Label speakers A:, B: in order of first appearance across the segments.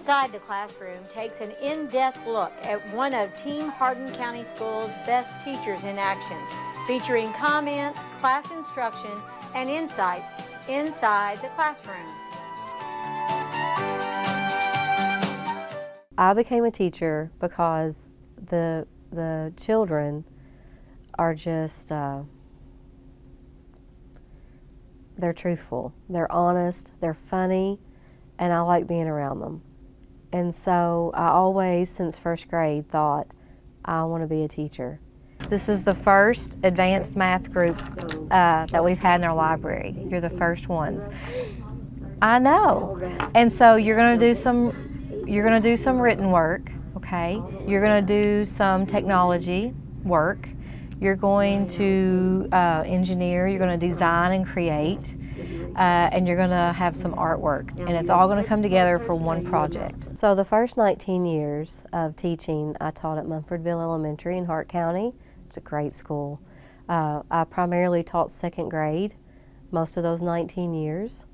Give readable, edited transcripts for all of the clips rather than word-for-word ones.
A: Inside the Classroom takes an in-depth look at one of Team Hardin County Schools' best teachers in action, featuring comments, class instruction, and insight inside the classroom.
B: I became a teacher because the children are just, they're truthful, they're honest, they're funny, and I like being around them. And so I always, since first grade, thought, I want to be a teacher. This is the first advanced math group that we've had in our library. You're the first ones. I know. And so you're going to do some written work, okay? You're going to do some technology work. You're going to engineer, you're going to design and create, and you're going to have some artwork. And it's all going to come together for one project. So the first 19 years of teaching, I taught at Munfordville Elementary in Hart County. It's a great school. I primarily taught second grade most of those 19 years.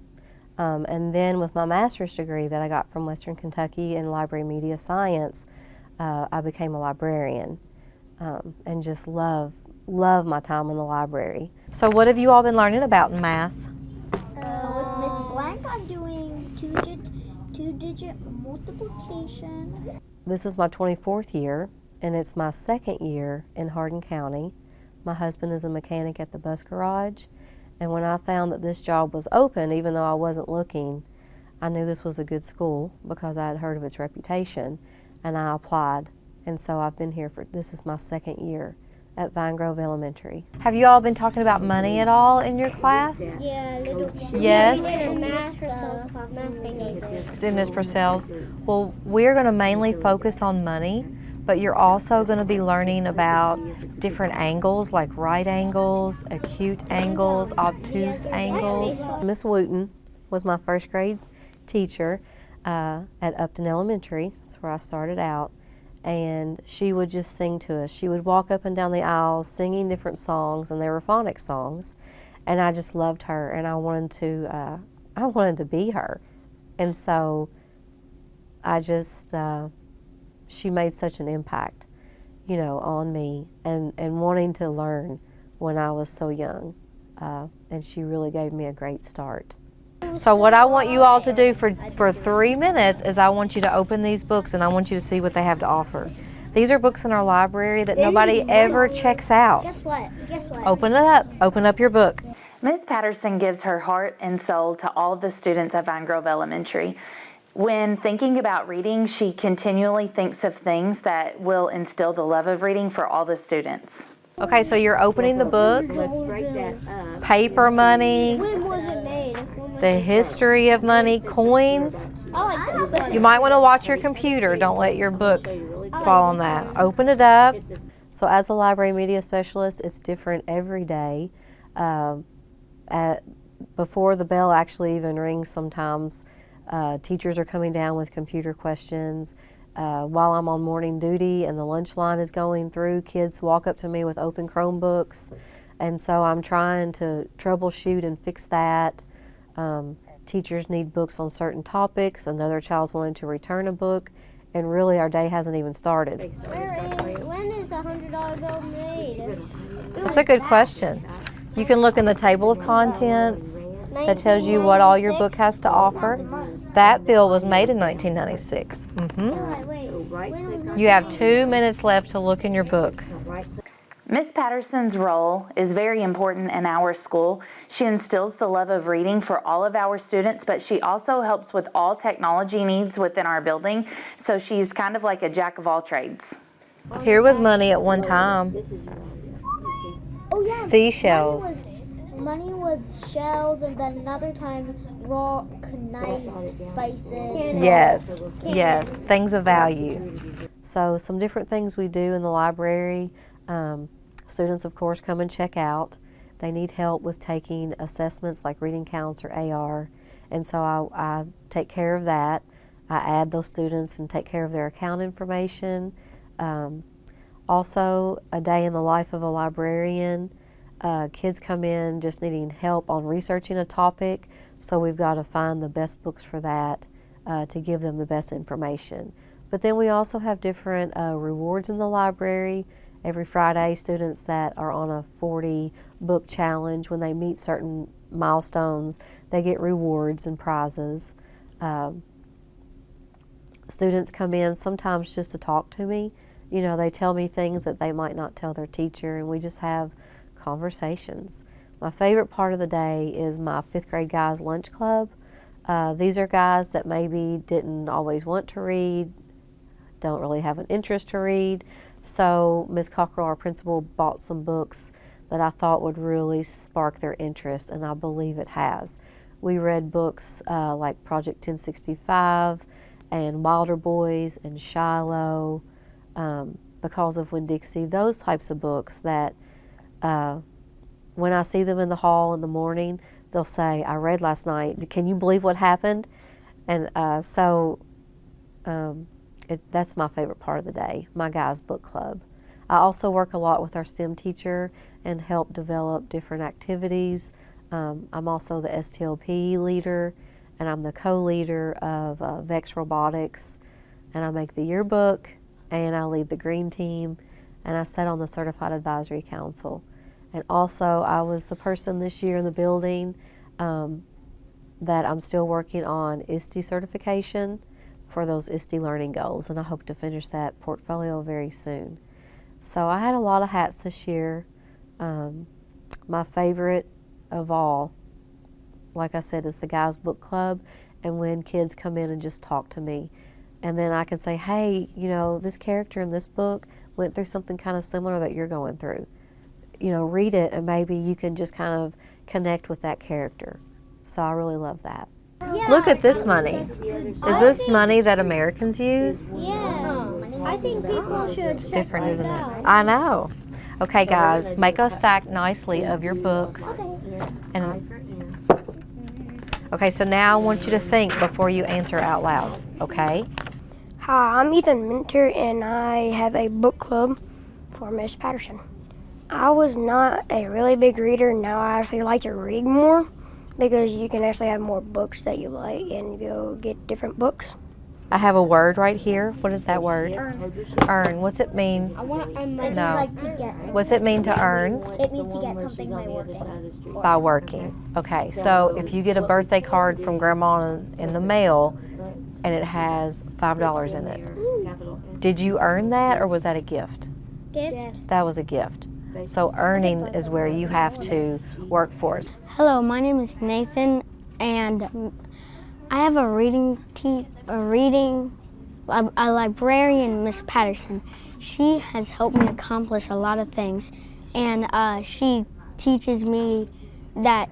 B: And then with my master's degree that I got from Western Kentucky in library media science, I became a librarian and just love my time in the library. So what have you all been learning about in math?
C: With Miss Blank, I'm doing two-digit multiplication.
B: This is my 24th year, and it's my second year in Hardin County. My husband is a mechanic at the bus garage. And when I found that this job was open, even though I wasn't looking, I knew this was a good school because I had heard of its reputation, and I applied. And so I've been here this is my second year at Vine Grove Elementary. Have you all been talking about money at all in your class?
C: Yeah, a little bit.
B: Yes?
C: We did a math class
B: In Ms. Purcell's. Well, we're going to mainly focus on money, but you're also going to be learning about different angles, like right angles, acute angles, obtuse angles. Miss Wooten was my first grade teacher at Upton Elementary. That's where I started out. And she would just sing to us. She would walk up and down the aisles singing different songs, and they were phonics songs. And I just loved her, and I wanted to be her. And so I just, she made such an impact, you know, on me and wanting to learn when I was so young. And she really gave me a great start. So what I want you all to do for 3 minutes is I want you to open these books and I want you to see what they have to offer. These are books in our library that nobody ever checks out.
C: Guess what?
B: Open it up. Open up your book.
D: Ms. Patterson gives her heart and soul to all the students at Vine Grove Elementary. When thinking about reading, she continually thinks of things that will instill the love of reading for all the students.
B: Okay, so you're opening the book. Paper money.
C: When was it made?
B: The history of money, coins.
C: I like this one.
B: You might want to watch your computer. Don't let your book fall on that. Open it up. So as a library media specialist, it's different every day. Before the bell actually even rings sometimes, teachers are coming down with computer questions. While I'm on morning duty and the lunch line is going through, kids walk up to me with open Chromebooks. And so I'm trying to troubleshoot and fix that. Teachers need books on certain topics. Another child's wanting to return a book. And really our day hasn't even started.
C: When is a $100 bill made?
B: That's a good question. You can look in the table of contents that tells you what all your book has to offer. That bill was made in 1996. You have 2 minutes left to look in your books.
D: Ms. Patterson's role is very important in our school. She instills the love of reading for all of our students, but she also helps with all technology needs within our building. So she's kind of like a jack of all trades.
B: Here was money at one time.
C: Oh, yeah.
B: Seashells.
C: Money was shells, and then another time rock, knives, spices.
B: Yes, yes, things of value. So some different things we do in the library. Students, of course, come and check out. They need help with taking assessments like reading counts or AR, and so I take care of that. I add those students and take care of their account information. Also, a day in the life of a librarian. Kids come in just needing help on researching a topic, so we've got to find the best books for that. to give them the best information. But then we also have different rewards in the library. Every Friday, students that are on a 40-book challenge, when they meet certain milestones, they get rewards and prizes. Students come in sometimes just to talk to me. You know, they tell me things that they might not tell their teacher, and we just have conversations. My favorite part of the day is my 5th grade guys lunch club. These are guys that maybe didn't always want to read, don't really have an interest to read. So Ms. Cockrell, our principal, bought some books that I thought would really spark their interest, and I believe it has. We read books like Project 1065 and Wilder Boys and Shiloh, Because of Winn-Dixie, those types of books that when I see them in the hall in the morning, they'll say, I read last night, can you believe what happened? And that's my favorite part of the day, my guys' book club. I also work a lot with our STEM teacher and help develop different activities. I'm also the STLP leader, and I'm the co-leader of VEX Robotics, and I make the yearbook, and I lead the green team, and I sit on the Certified Advisory Council. And also, I was the person this year in the building that I'm still working on ISTE certification for those ISTE learning goals, and I hope to finish that portfolio very soon. So I had a lot of hats this year. My favorite of all, like I said, is the guys' book club, and when kids come in and just talk to me. And then I can say, hey, you know, this character in this book went through something kind of similar that you're going through. You know, read it and maybe you can just kind of connect with that character. So I really love that.
C: Yeah.
B: Look at this money. Is this money that Americans use?
C: Yeah. I think people should
B: It's
C: check
B: different,
C: this
B: isn't
C: out.
B: it? I know. Okay, guys, make a stack nicely of your books. Okay, so now I want you to think before you answer out loud, okay?
E: Hi, I'm Ethan Minter, and I have a book club for Miss Patterson. I was not a really big reader. Now I actually like to read more because you can actually have more books that you like and go get different books.
B: I have a word right here. What is that word? Earn. What's it mean? No.
C: Like to get.
B: What's it mean to earn?
C: It means to get something by working.
B: By working. Okay, so if you get a birthday card from Grandma in the mail and it has $5 in it, did you earn that or was that a gift?
C: Gift.
B: That was a gift. So earning is where you have to work for it.
F: Hello, my name is Nathan, and I have a librarian, Miss Patterson. She has helped me accomplish a lot of things, and she teaches me that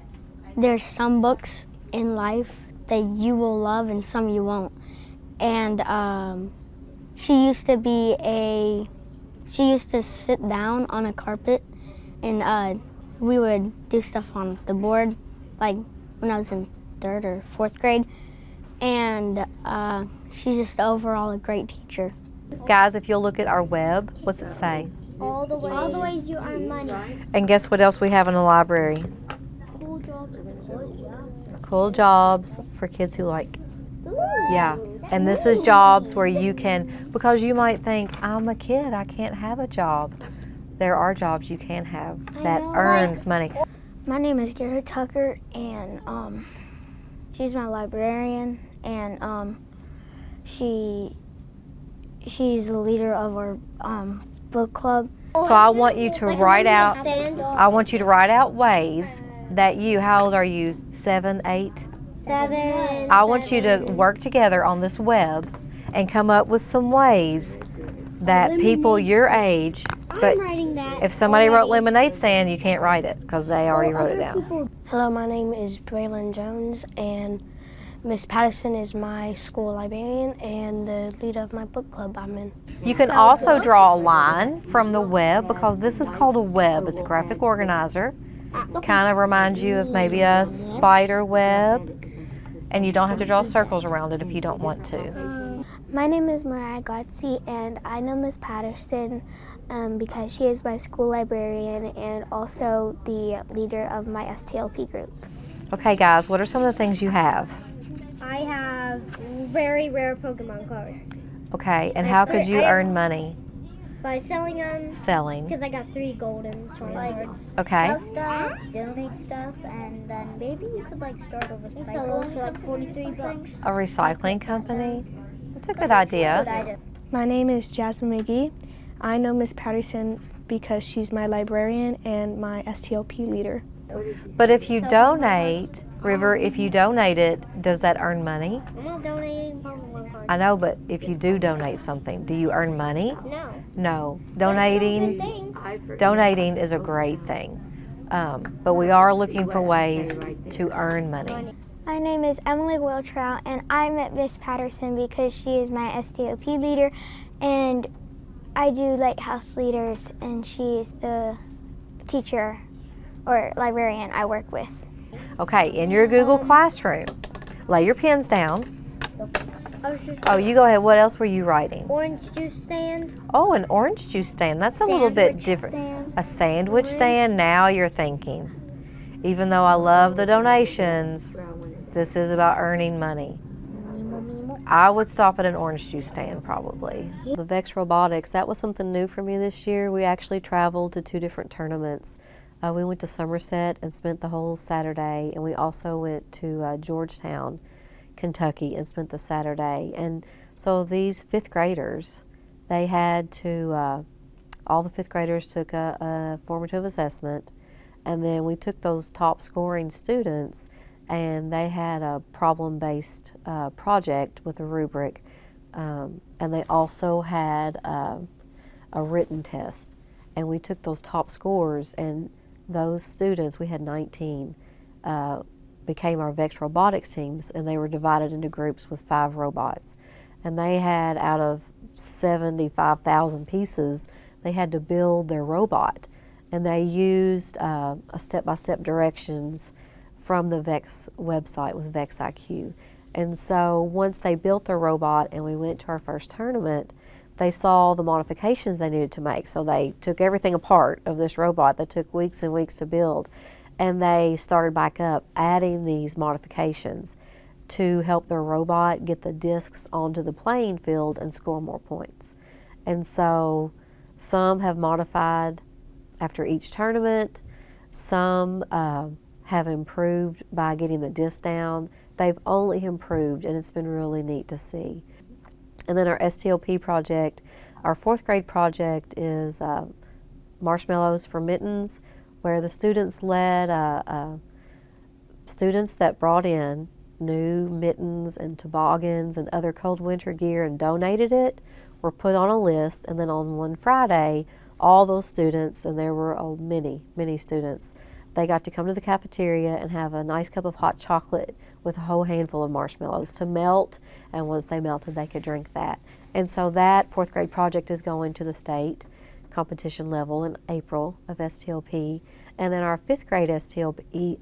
F: there's some books in life that you will love and some you won't. And she used to sit down on a carpet, and we would do stuff on the board, like when I was in 3rd or 4th grade. And she's just overall a great teacher.
B: Guys, if you'll look at our web, what's it say?
C: All the ways you earn money.
B: And guess what else we have in the library?
C: Cool jobs.
B: Cool jobs for kids who like. Yeah, and this is jobs where you can, because you might think, I'm a kid, I can't have a job. There are jobs you can have that earns money.
E: My name is Garrett Tucker, and she's my librarian, and she's the leader of our book club.
B: So I want you to write out ways that you, how old are you, 7, 8?
C: 7.
B: I want you to work together on this web and come up with some ways that people your age, but
C: writing that.
B: if somebody wrote lemonade stand, you can't write it because they already wrote it down.
E: Hello, my name is Braylon Jones, and Miss Patterson is my school librarian and the leader of my book club I'm in.
B: You can also draw a line from the web because this is called a web. It's a graphic organizer. Kind of reminds you of maybe a spider web, and you don't have to draw circles around it if you don't want to.
E: My name is Mariah Gotzi, and I know Miss Patterson because she is my school librarian and also the leader of my STLP group.
B: Okay guys, what are some of the things you have?
C: I have very rare Pokemon cards.
B: Okay, and how could you earn money?
C: By selling them.
B: Selling.
C: Because I got 3 golden cards.
B: Okay.
C: Sell stuff, donate stuff, and then maybe you could like start a recycle sell those for like 43 bucks.
B: A recycling company? That's a good idea.
G: My name is Jasmine McGee. I know Miss Patterson because she's my librarian and my STLP leader.
B: But if you donate, River, if you donate it, does that earn money?
C: I'm not donating Pokemon cards.
B: I know, but if you do donate something, do you earn money?
C: No.
B: No.
C: Donating. That's a good thing.
B: Donating is a great thing. But we are looking for ways to earn money.
H: My name is Emily Wiltrout, and I met Miss Patterson because she is my STOP leader, and I do Lighthouse Leaders, and she is the teacher or librarian I work with.
B: Okay, in your Google Classroom, lay your pens down. Oh, you go ahead. What else were you writing?
C: Orange juice stand.
B: Oh, an orange juice stand. That's a little bit
C: Sandwich
B: different.
C: stand.
B: A sandwich stand. Now you're thinking. Even though I love the donations, this is about earning money. I would stop at an orange juice stand probably. The VEX Robotics, that was something new for me this year. We actually traveled to 2 different tournaments. We went to Somerset and spent the whole Saturday, and we also went to Georgetown, Kentucky, and spent the Saturday. And so these 5th graders, they had to, all the 5th graders took a formative assessment, and then we took those top scoring students, and they had a problem-based project with a rubric, and they also had a written test. And we took those top scores, and those students, we had 19, became our VEX Robotics teams, and they were divided into groups with 5 robots. And they had, out of 75,000 pieces, they had to build their robot. And they used a step-by-step directions from the VEX website with VEX IQ. And so once they built their robot and we went to our first tournament, they saw the modifications they needed to make. So they took everything apart of this robot that took weeks and weeks to build, and they started back up adding these modifications to help their robot get the discs onto the playing field and score more points. And so some have modified after each tournament, some have improved by getting the disc down. They've only improved, and it's been really neat to see. And then our STLP project, our 4th grade project, is Marshmallows for Mittens, where the students led students that brought in new mittens and toboggans and other cold winter gear and donated it were put on a list, and then on one Friday, all those students, and there were many students, they got to come to the cafeteria and have a nice cup of hot chocolate with a whole handful of marshmallows to melt, and once they melted, they could drink that. And so that 4th grade project is going to the state competition level in April of STLP. And then our 5th grade STLP,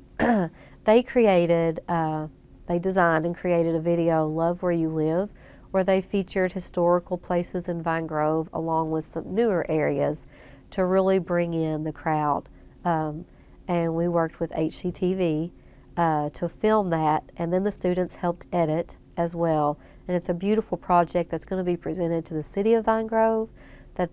B: they designed and created a video, Love Where You Live, where they featured historical places in Vine Grove along with some newer areas to really bring in the crowd. And we worked with HCEC-TV to film that, and then the students helped edit as well. And it's a beautiful project that's going to be presented to the city of Vine Grove that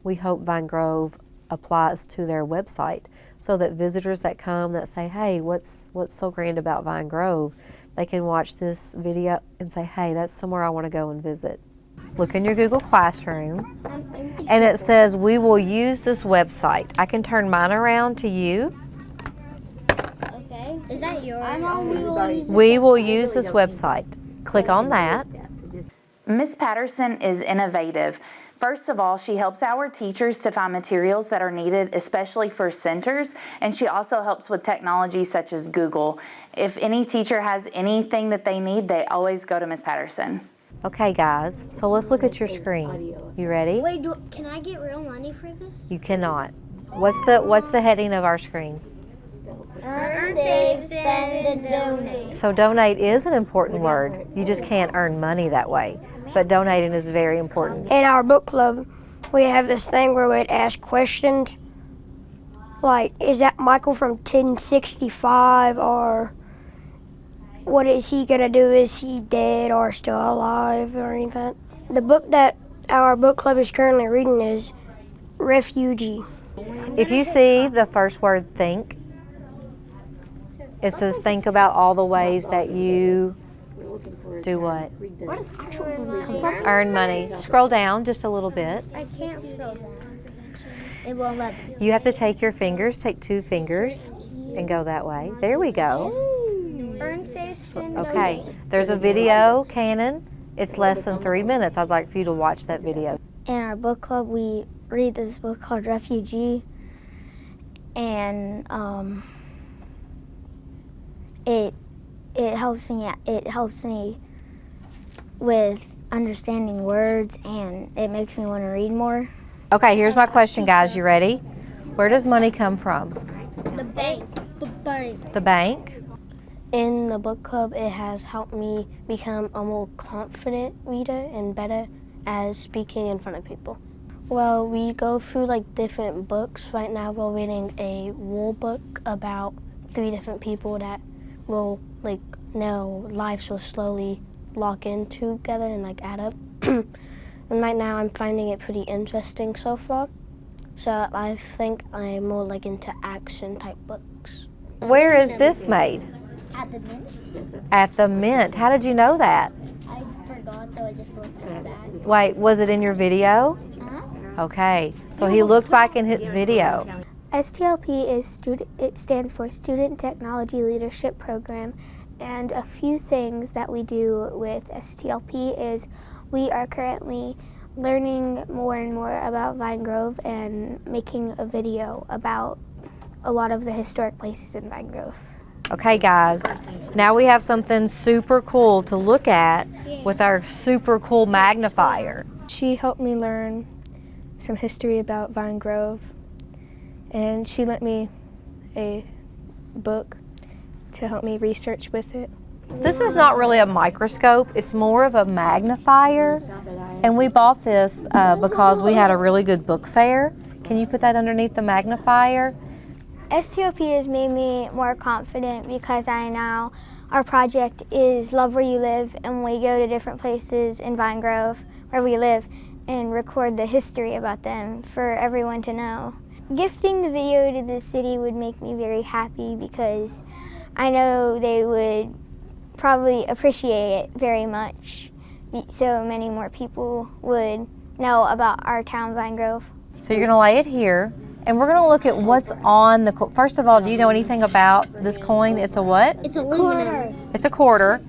B: we hope Vine Grove applies to their website, so that visitors that come that say, hey, what's so grand about Vine Grove, they can watch this video and say, hey, that's somewhere I want to go and visit. Look in your Google Classroom, and it says we will use this website. I can turn mine around to you.
C: Okay. Is that yours?
B: We will use this website. Click on that.
D: Miss Patterson is innovative. First of all, she helps our teachers to find materials that are needed, especially for centers, and she also helps with technology such as Google. If any teacher has anything that they need, they always go to Miss Patterson.
B: Okay, guys, so let's look at your screen. You ready?
C: Wait, can I get real money for this?
B: You cannot. What's the heading of our screen?
C: Earn, save, spend, and donate.
B: So donate is an important word. You just can't earn money that way. But donating is very important.
E: In our book club, we have this thing where we'd ask questions like, is that Michael from 1065, or what is he gonna do? Is he dead or still alive or anything? The book that our book club is currently reading is Refugee.
B: If you see the first word think, it says think about all the ways that you do what?
C: Where does actual money come from?
B: Earn money. Scroll down just a little bit.
C: I can't scroll down. It won't let me.
B: You have to take your fingers, take 2 fingers, and go that way. There we go.
C: Earn, save, spend.
B: Okay, there's a video, Cannon. It's less than 3 minutes. I'd like for you to watch that video.
F: In our book club, we read this book called Refugee, and it helps me. It helps me with understanding words, and it makes me want to read more.
B: Okay, here's my question, guys. You ready? Where does money come from?
C: The bank. The bank.
B: The bank?
E: In the book club, it has helped me become a more confident reader and better at speaking in front of people. Well, we go through like different books. Right now we're reading a war book about 3 different people that will like their lives will slowly lock in together and like add up. And right now I'm finding it pretty interesting so far. So I think I'm more like into action type books.
B: Where is this made?
C: At the mint.
B: At the Mint. How did you know that?
C: I forgot, so I just looked at that.
B: Wait, was it in your video? Okay, so he looked back in his video.
H: STLP is it stands for Student Technology Leadership Program, and a few things that we do with STLP is we are currently learning more and more about Vine Grove and making a video about a lot of the historic places in Vine Grove.
B: Okay, guys, now we have something super cool to look at with our super cool magnifier.
G: She helped me learn some history about Vine Grove, and she lent me a book to help me research with it.
B: This is not really a microscope, it's more of a magnifier, and we bought this because we had a really good book fair. Can you put that underneath the magnifier?
H: STLP has made me more confident because I now, our project is Love Where You Live, and we go to different places in Vine Grove where we live and record the history about them for everyone to know. Gifting the video to the city would make me very happy because I know they would probably appreciate it very much. So many more people would know about our town, Vine Grove.
B: So you're gonna lay it here, and we're gonna look at what's on the, first of all, do you know anything about this coin? It's a what?
C: It's aluminum.
B: It's a quarter.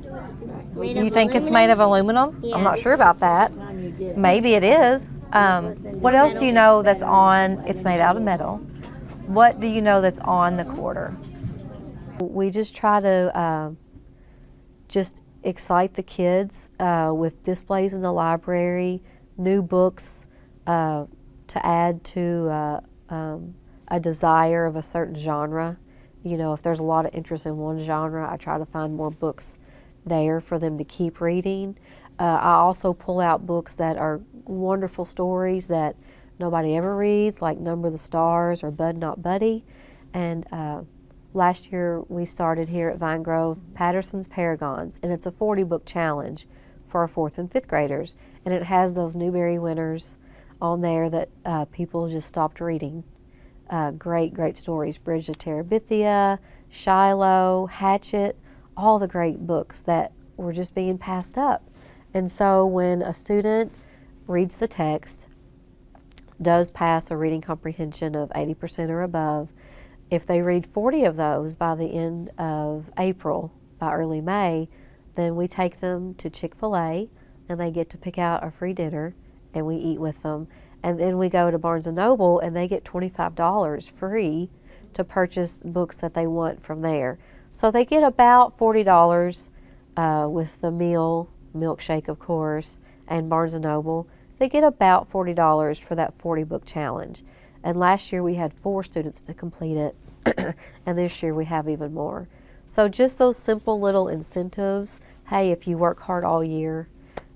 B: You think it's made of aluminum?
C: Yeah.
B: I'm not sure about that. Maybe it is. What else do you know that's on, it's made out of metal. What do you know that's on the quarter? We just try to just excite the kids with displays in the library, new books to add to a desire of a certain genre. You know, if there's a lot of interest in one genre, I try to find more books there for them to keep reading. I also pull out books that are wonderful stories that nobody ever reads, like Number the Stars or Bud Not Buddy. And last year we started here at Vine Grove Patterson's Paragons, and it's a 40-book challenge for our 4th and 5th graders. And it has those Newbery winners on there that people just stopped reading. Great stories. Bridge to Terabithia, Shiloh, Hatchet, all the great books that were just being passed up. And so when a student reads the text, does pass a reading comprehension of 80% or above, if they read 40 of those by the end of April, by early May, then we take them to Chick-fil-A and they get to pick out a free dinner and we eat with them. And then we go to Barnes & Noble and they get $25 free to purchase books that they want from there. So they get about $40 with the meal, milkshake of course, and Barnes & Noble. They get about $40 for that 40-book challenge. And last year we had 4 students to complete it, and this year we have even more. So just those simple little incentives, hey, if you work hard all year,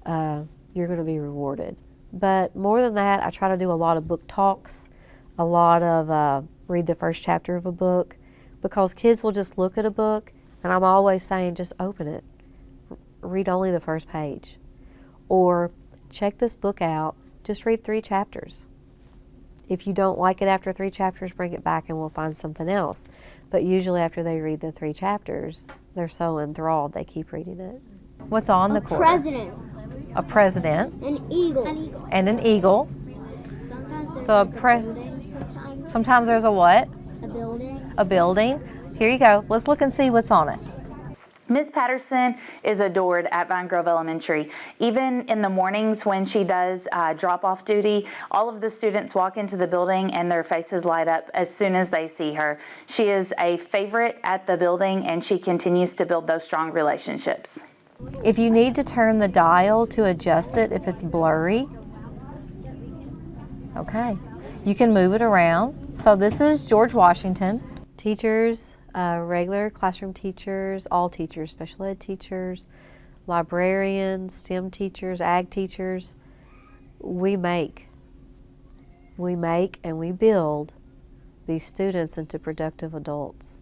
B: you're going to be rewarded. But more than that, I try to do a lot of book talks, a lot of read the first chapter of a book, because kids will just look at a book And I'm always saying, just open it. Read only the first page. Or check this book out, just read 3 chapters. If you don't like it after 3 chapters, bring it back and we'll find something else. But usually after they read the 3 chapters, they're so enthralled they keep reading it. What's on the quarter?
C: President.
B: A president.
C: An eagle.
B: And an eagle.
C: Sometimes
B: So sometimes there's a what?
C: a building.
B: A building. Here you go. Let's look and see what's on it.
D: Miss Patterson is adored at Vine Grove Elementary. Even in the mornings when she does drop-off duty, all of the students walk into the building and their faces light up as soon as they see her. She is a favorite at the building, and she continues to build those strong relationships.
B: If you need to turn the dial to adjust it if it's blurry, okay, you can move it around. So this is George Washington. Teachers, regular classroom teachers, all teachers, special ed teachers, librarians, STEM teachers, ag teachers, we make and we build these students into productive adults.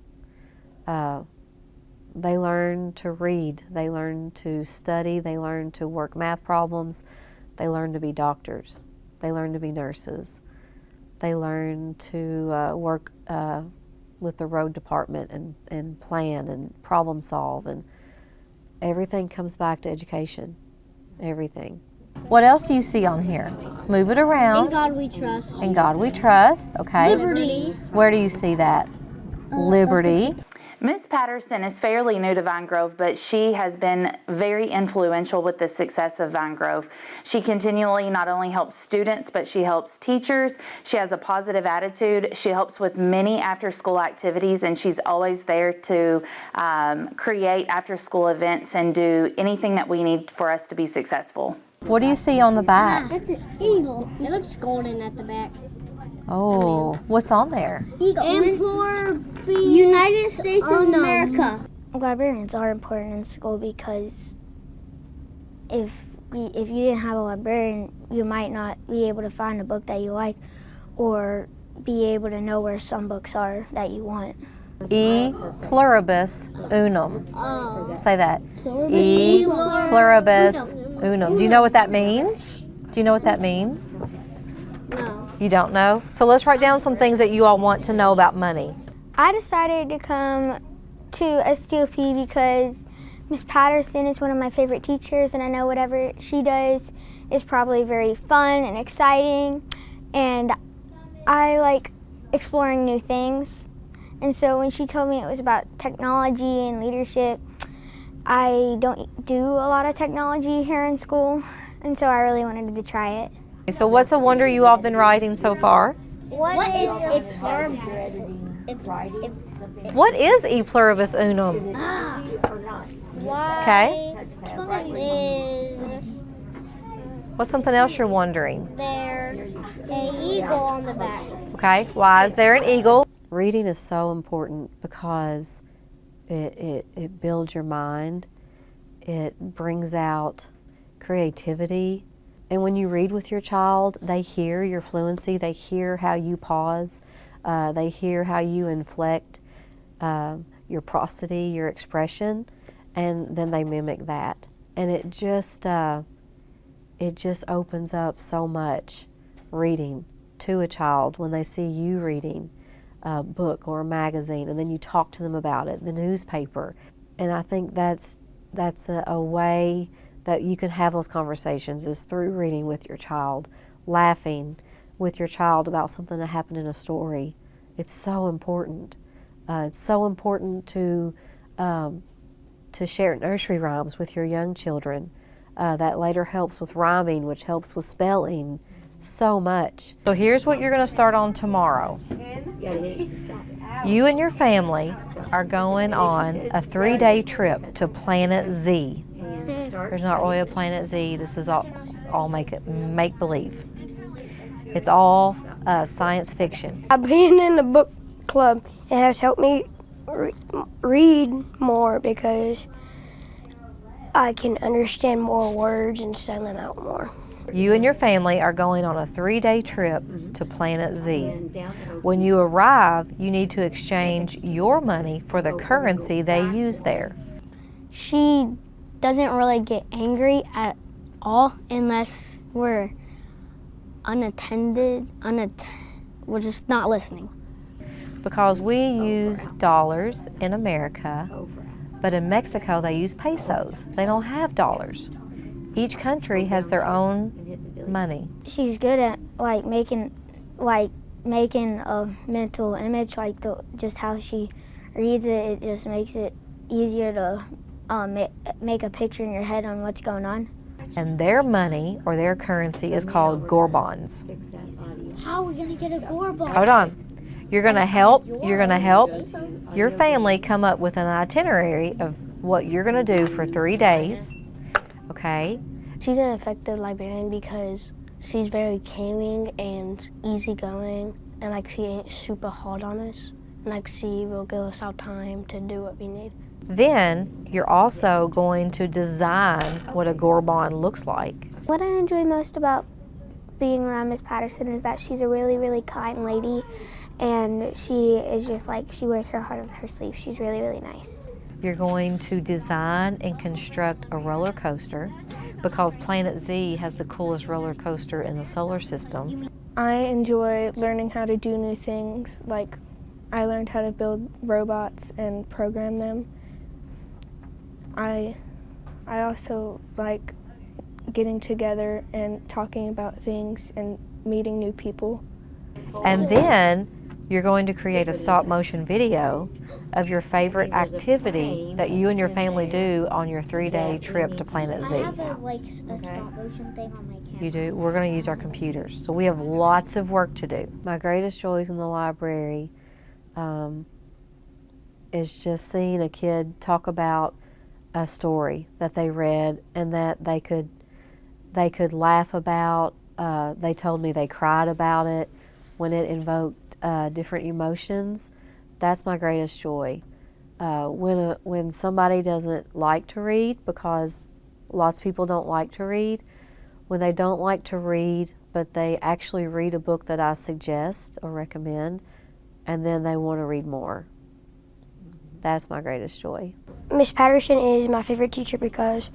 B: They learn to read, they learn to study, they learn to work math problems, they learn to be doctors, they learn to be nurses, they learn to work with the road department and plan and problem solve, and everything comes back to education, everything. What else do you see on here? Move it around.
C: In God we trust.
B: In God we trust, okay.
C: Liberty.
B: Where do you see that? Liberty.
D: Miss Patterson is fairly new to Vine Grove, but she has been very influential with the success of Vine Grove. She continually not only helps students, but she helps teachers. She has a positive attitude. She helps with many after-school activities, and she's always there to create after-school events and do anything that we need for us to be successful.
B: What do you see on the back?
C: That's an eagle. It looks golden at the back.
B: Oh, what's on there?
C: Eagle. Implore United States of America.
H: Librarians are important in school because if you didn't have a librarian, you might not be able to find a book that you like or be able to know where some books are that you want.
B: E pluribus unum.
C: Oh.
B: Say that. E pluribus unum. Do you know what that means? Do you know what that means?
C: No.
B: You don't know? So let's write down some things that you all want to know about money.
H: I decided to come to STOP because Miss Patterson is one of my favorite teachers, and I know whatever she does is probably very fun and exciting, and I like exploring new things. And so when she told me it was about technology and leadership, I don't do a lot of technology here in school, and so I really wanted to try it.
B: So what's a wonder you all have been writing so far?
C: What is a pluribus?
B: What is E pluribus unum? Okay.
C: Is
B: What's something else you're wondering?
C: there an eagle on the back?
B: Okay, why is there an eagle? Reading is so important because it builds your mind, it brings out creativity, and when you read with your child, they hear your fluency, they hear how you pause, they hear how you inflect your prosody, your expression, and then they mimic that. And it just opens up so much reading to a child when they see you reading a book or a magazine, and then you talk to them about it, the newspaper. And I think that's a way that you can have those conversations is through reading with your child, laughing with your child about something that happened in a story. It's so important. It's so important to share nursery rhymes with your young children. That later helps with rhyming, which helps with spelling so much. So here's what you're going to start on tomorrow. You and your family are going on a 3-day trip to Planet Z. There's not really a Planet Z. This is all make-believe. It's all science fiction.
E: Being in the book club, it has helped me read more because I can understand more words and sound them out more.
B: You and your family are going on a 3-day trip to Planet Z. When you arrive, you need to exchange your money for the currency they use there.
F: She doesn't really get angry at all unless we're we're just not listening.
B: Because we use dollars in America, but in Mexico they use pesos. They don't have dollars. Each country has their own money.
H: She's good at making a mental image, just how she reads it. It just makes it easier to make a picture in your head on what's going on.
B: And their money, or their currency, is called Gorbons.
C: How are we gonna get a Gorbon?
B: Hold on. You're gonna help your family come up with an itinerary of what you're gonna do for 3 days, okay?
E: She's an effective librarian because she's very caring and easygoing, and she ain't super hard on us, and she will give us our time to do what we need.
B: Then you're also going to design what a Gorbon looks like.
H: What I enjoy most about being around Miss Patterson is that she's a really, really kind lady, and she is just she wears her heart on her sleeve. She's really, really nice.
B: You're going to design and construct a roller coaster because Planet Z has the coolest roller coaster in the solar system.
G: I enjoy learning how to do new things. I learned how to build robots and program them. I also like getting together and talking about things and meeting new people.
B: And then you're going to create a stop-motion video of your favorite activity that you and your family do on your 3-day trip to Planet Z.
C: I have a stop motion thing on my camera.
B: You do? We're going to use our computers. So we have lots of work to do. My greatest joys in the library is just seeing a kid talk about a story that they read and that they could laugh about. They told me they cried about it when it invoked different emotions. That's my greatest joy. When somebody doesn't like to read, because lots of people don't like to read, when they don't like to read but they actually read a book that I suggest or recommend, and then they want to read more. That's my greatest joy.
E: Miss Patterson is my favorite teacher because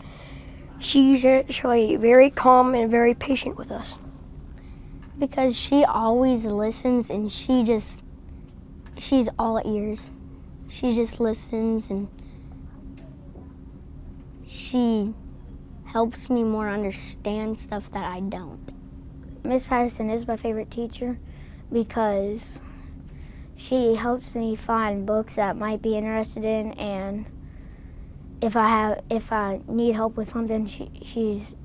E: she's actually very calm and very patient with us.
F: Because she always listens and she's all ears. She just listens and she helps me more understand stuff that I don't.
H: Miss Patterson is my favorite teacher because she helps me find books that I might be interested in, and if I need help with something, she's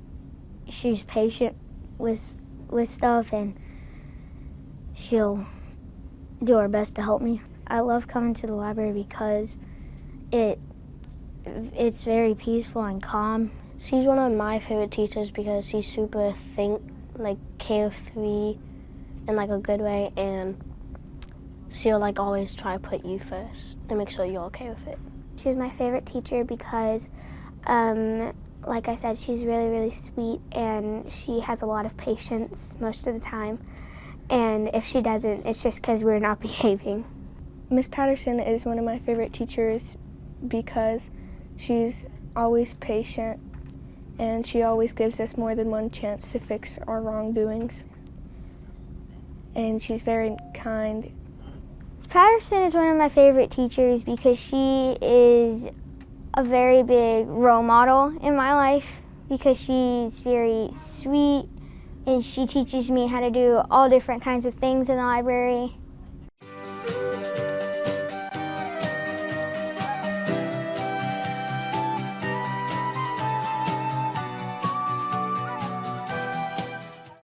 H: patient with stuff, and she'll do her best to help me. I love coming to the library because it's very peaceful and calm.
E: She's one of my favorite teachers because she's super carefree in a good way, and she'll always try to put you first and make sure you're okay with it.
H: She's my favorite teacher because like I said, she's really, really sweet, and she has a lot of patience most of the time. And if she doesn't, it's just because we're not behaving.
G: Miss Patterson is one of my favorite teachers because she's always patient, and she always gives us more than one chance to fix our wrongdoings. And she's very kind.
H: Miss Patterson is one of my favorite teachers because she is a very big role model in my life because she's very sweet and she teaches me how to do all different kinds of things in the library.